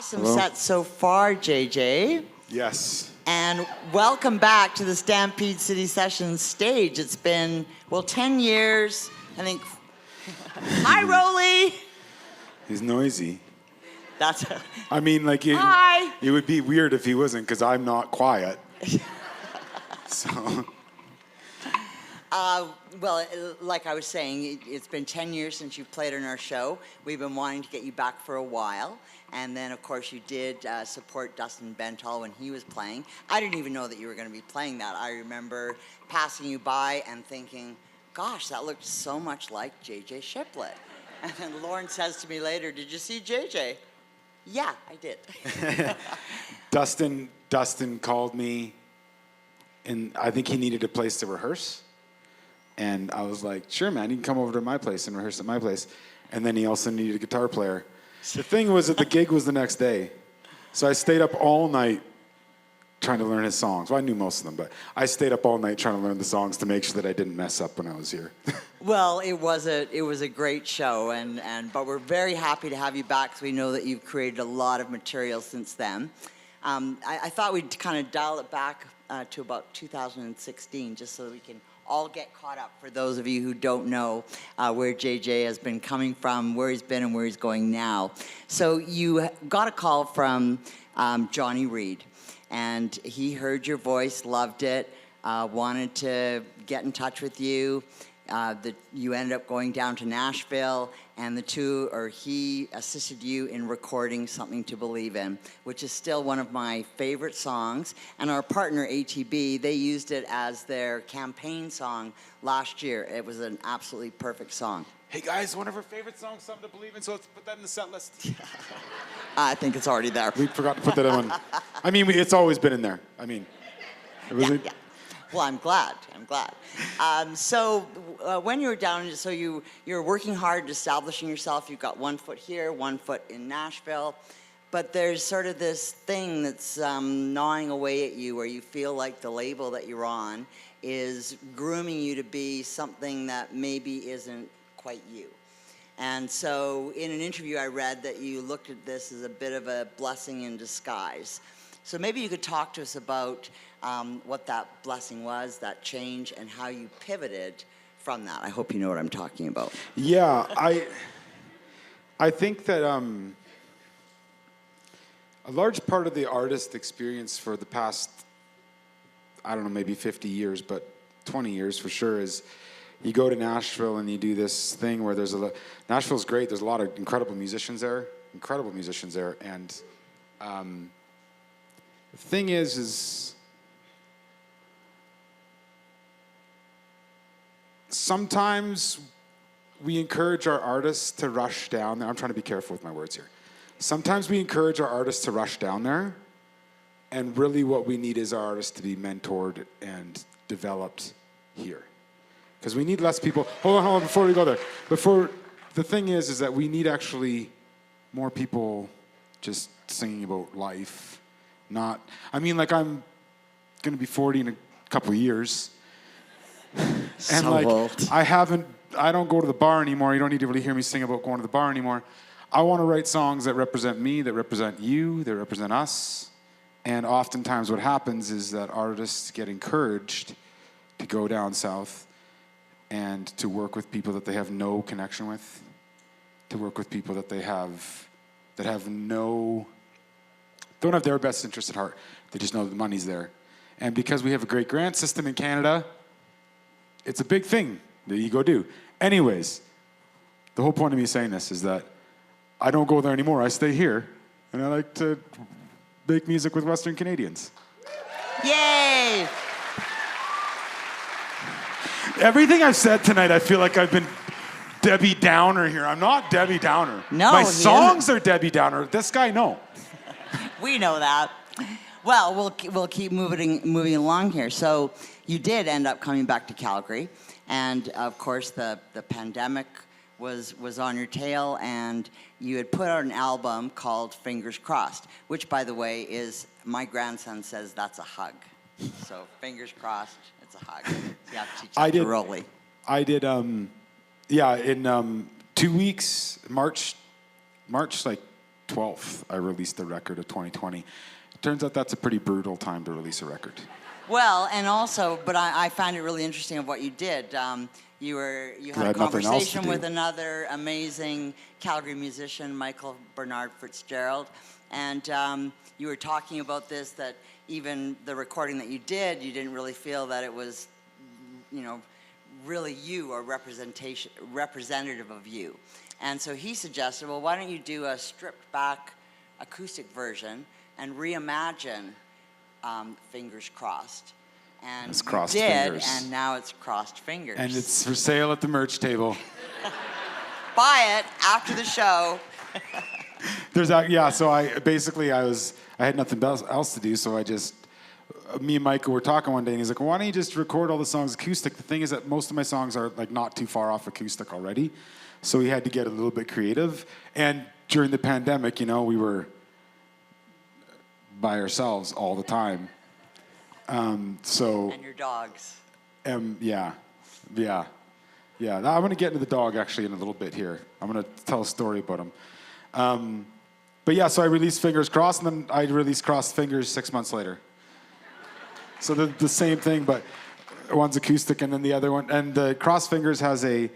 Awesome set so far, JJ. Yes. And welcome back to the Stampede City Sessions stage. It's been, 10 years, I think. Hi, Rolly. He's noisy. That's. I mean, like, Hi. It would be weird if he wasn't, because I'm not quiet. So. Well, like I was saying, it's been 10 years since you played on our show. We've been wanting to get you back for a while. And then, of course, you did support Dustin Bentall when he was playing. I didn't even know that you were going to be playing that. I remember passing you by and thinking, gosh, that looked so much like JJ Shiplett. And then Lauren says to me later, did you see JJ? Yeah, I did. Dustin called me, and I think he needed a place to rehearse. And I was like, sure, man, you can come over to my place and rehearse at my place. And then he also needed a guitar player. The thing was that the gig was the next day. So I stayed up all night trying to learn his songs. Well, I knew most of them, but I stayed up all night trying to learn the songs to make sure that I didn't mess up when I was here. Well, it was a great show, but we're very happy to have you back because we know that you've created a lot of material since then. I thought we'd kind of dial it back to about 2016 just so that we can all get caught up for those of you who don't know where JJ has been coming from, where he's been and where he's going now. So you got a call from Johnny Reed, and he heard your voice, loved it, wanted to get in touch with you. You ended up going down to Nashville, and he assisted you in recording Something to Believe In, which is still one of my favorite songs. And our partner, ATB, they used it as their campaign song last year. It was an absolutely perfect song. Hey, guys, one of our favorite songs, Something to Believe In, so let's put that in the set list. I think it's already there. We forgot to put that on. I mean, it's always been in there. I mean, it was yeah. Well, I'm glad. So when you were down, so you were working hard, establishing yourself. You've got 1 foot here, 1 foot in Nashville. But there's sort of this thing that's gnawing away at you where you feel like the label that you're on is grooming you to be something that maybe isn't quite you. And so in an interview I read that you looked at this as a bit of a blessing in disguise. So maybe you could talk to us about what that blessing was, that change, and how you pivoted from that. I hope you know what I'm talking about. Yeah, I think that a large part of the artist experience for the past, I don't know, maybe 50 years, but 20 years for sure, is you go to Nashville and you do this thing where Nashville's great. There's a lot of incredible musicians there, and the thing is sometimes we encourage our artists to rush down there. I'm trying to be careful with my words here. Sometimes we encourage our artists to rush down there, and really what we need is our artists to be mentored and developed here. Because we need less people. Hold on, before we go there. The thing is that we need actually more people just singing about life. I'm going to be 40 in a couple of years. And old. I don't go to the bar anymore. You don't need to really hear me sing about going to the bar anymore. I want to write songs that represent me, that represent you, that represent us. And oftentimes what happens is that artists get encouraged to go down south and to work with people that they have no connection with, to work with people that don't have their best interest at heart. They just know that the money's there. And because we have a great grant system in Canada, it's a big thing that you go do. Anyways, the whole point of me saying this is that I don't go there anymore. I stay here, and I like to make music with Western Canadians. Yay! Everything I've said tonight, I feel like I've been Debbie Downer here. I'm not Debbie Downer. No, my songs are Debbie Downer. This guy, no. We know that. Well, we'll keep moving along here. So you did end up coming back to Calgary, and of course the pandemic was on your tail, and you had put out an album called Fingers Crossed, which, by the way, is my grandson says that's a hug. So fingers crossed, it's a hug. So you have to teach that to Rolly. I did. In 2 weeks, March like 12th, I released the record of 2020. It turns out that's a pretty brutal time to release a record. Well, and also, but I find it really interesting of what you did. You had a conversation with another amazing Calgary musician, Michael Bernard Fitzgerald, and you were talking about this, that even the recording that you did, you didn't really feel that it was, really you or representative of you. And so he suggested, well, why don't you do a stripped back acoustic version and reimagine Fingers Crossed. And it's crossed did, fingers. And now it's Crossed Fingers. And it's for sale at the merch table. Buy it after the show. So I had nothing else to do, so me and Michael were talking one day, and he's like, well, why don't you just record all the songs acoustic? The thing is that most of my songs are like not too far off acoustic already, so we had to get a little bit creative. And during the pandemic, we were by ourselves all the time. And your dogs. Yeah. Now, I'm going to get into the dog actually in a little bit here. I'm going to tell a story about him. So I released Fingers Crossed, and then I released Crossed Fingers 6 months later. So the same thing, but one's acoustic, and then the other one. And the Crossed Fingers has a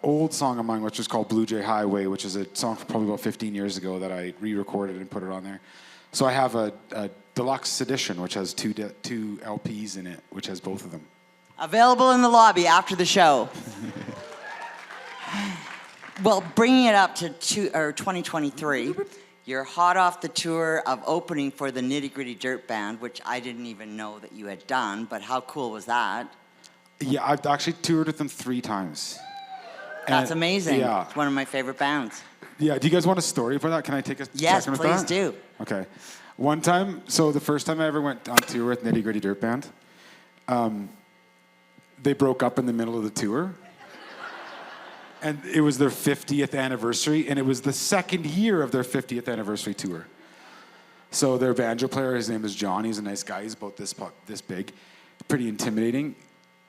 old song of mine, which is called Blue Jay Highway, which is a song from probably about 15 years ago that I re-recorded and put it on there. So I have a deluxe edition, which has two LPs in it, which has both of them. Available in the lobby after the show. Well, bringing it up to 2023, you're hot off the tour of opening for the Nitty Gritty Dirt Band, which I didn't even know that you had done, but how cool was that? Yeah, I've actually toured with them 3 times. That's amazing. Yeah. It's one of my favorite bands. Yeah, do you guys want a story for that? Can I take a second with that? Yes, please do. Okay. One time, so the first time I ever went on tour with Nitty Gritty Dirt Band, they broke up in the middle of the tour. And it was their 50th anniversary, and it was the second year of their 50th anniversary tour. So their banjo player, his name is John, he's a nice guy, he's about this big, pretty intimidating.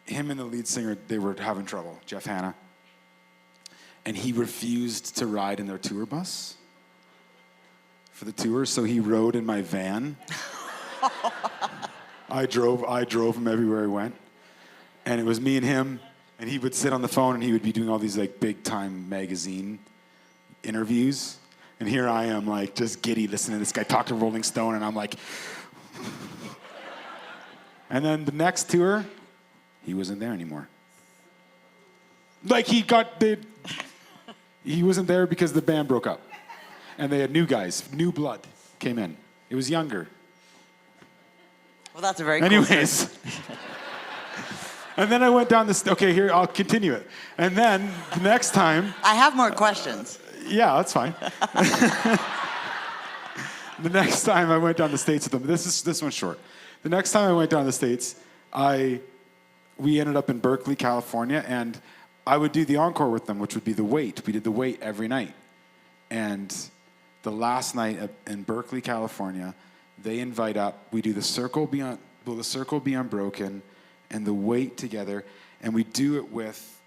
Him and the lead singer, they were having trouble, Jeff Hanna. And he refused to ride in their tour bus for the tour, so he rode in my van. I drove him everywhere he went. And it was me and him, and he would sit on the phone and he would be doing all these like big time magazine interviews. And here I am like just giddy listening to this guy talk to Rolling Stone, and I'm like. And then the next tour, he wasn't there anymore. Like he wasn't there because the band broke up. And they had new guys, new blood came in. It was younger. Well, that's a very cool Anyways. And then I went down this, okay, here, I'll continue it. And then the next time. I have more questions. Yeah, that's fine. The next time I went down the States with them, this one's short. The next time I went down the States, we ended up in Berkeley, California, and I would do the encore with them, which would be The Wait. We did The Wait every night. And the last night in Berkeley, California, they invite up, we do The Circle Be Unbroken, and The Wait together, and we do it with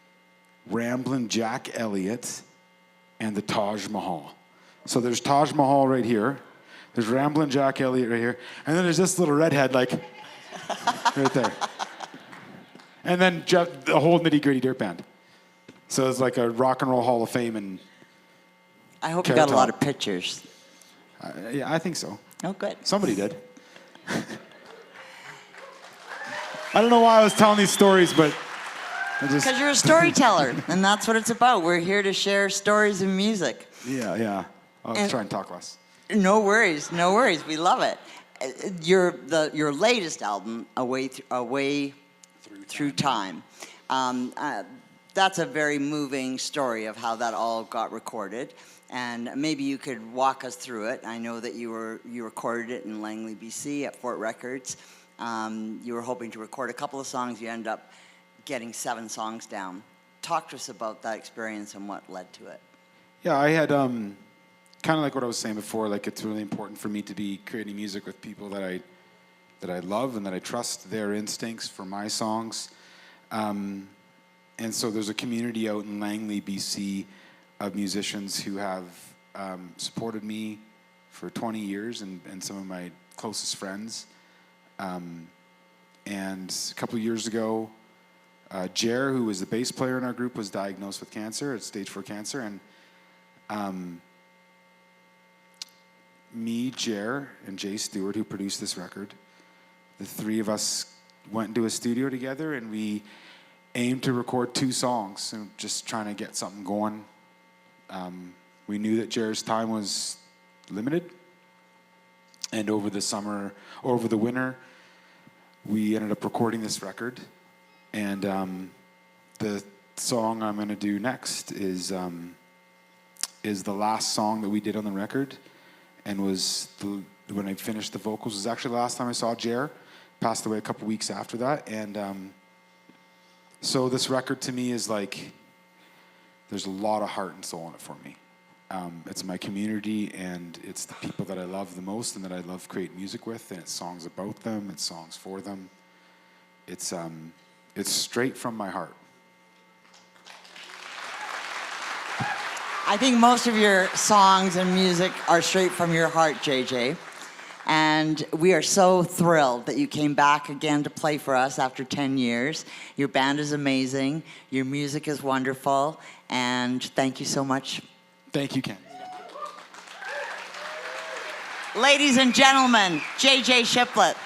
Ramblin' Jack Elliott and the Taj Mahal. So there's Taj Mahal right here, there's Ramblin' Jack Elliott right here, and then there's this little redhead like right there. And then the whole Nitty Gritty Dirt Band. So it's like a Rock and Roll Hall of Fame. And I hope you got a lot of pictures. Yeah, I think so. Oh, good. Somebody did. I don't know why I was telling these stories, but because you're a storyteller, and that's what it's about. We're here to share stories and music. Yeah. I'll try and talk less. No worries. We love it. Your latest album, Away Through Time. That's a very moving story of how that all got recorded, and maybe you could walk us through it. I know that you recorded it in Langley, BC, at Fort Records. You were hoping to record a couple of songs. You ended up getting 7 songs down. Talk to us about that experience and what led to it. Yeah, I had kind of like what I was saying before. Like, it's really important for me to be creating music with people that I love and that I trust their instincts for my songs. And so there's a community out in Langley, BC, of musicians who have supported me for 20 years and some of my closest friends. And a couple of years ago, Jer, who was the bass player in our group, was diagnosed with cancer, at stage 4 cancer. And me, Jer, and Jay Stewart, who produced this record, the three of us went into a studio together, and we aimed to record 2 songs, and just trying to get something going. We knew that Jer's time was limited, and over the winter, we ended up recording this record. And the song I'm going to do next is the last song that we did on the record, and when I finished the vocals, was actually the last time I saw Jer. Passed away a couple weeks after that, and so this record to me is like, there's a lot of heart and soul in it for me. It's my community, and it's the people that I love the most and that I love create music with, and it's songs about them, it's songs for them. It's straight from my heart. I think most of your songs and music are straight from your heart, JJ. And we are so thrilled that you came back again to play for us after 10 years. Your band is amazing. Your music is wonderful. And thank you so much. Thank you, Ken. Ladies and gentlemen, JJ Shiplett.